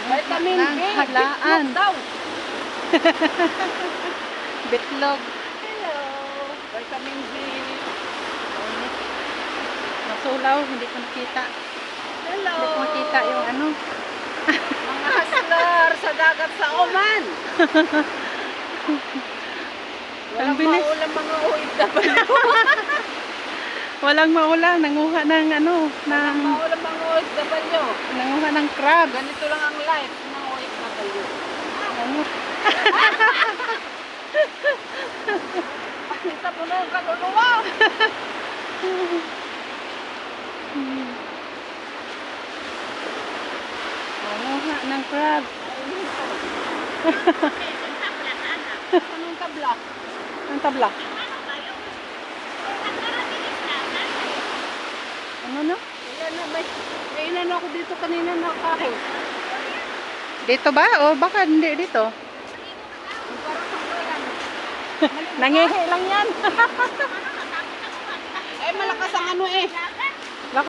Vitamin B. Halaan. Bitlog daw. Bitlog. Hello. Vitamin B. Masulaw, hindi ko nakita. Hello. Hindi ko makita yung ano. Mga hustler sa dagat sa Oman. Ang Walang bilis. maulang mga OFW. Walang maulang, nanguha ng ano, Walang maulang mga OFW. nanguha ng crab. Ganito lang ang life ng OFW. Kita mo na yung kaluluwa. Nanguha ng crab. Anong tabla? Ang tabla. Ano no? Kailan ako dito kanina na kahoy. Dito ba? O baka hindi dito? Parang sangkalan. Nangihi lang yan. Eh malakas ang ano eh.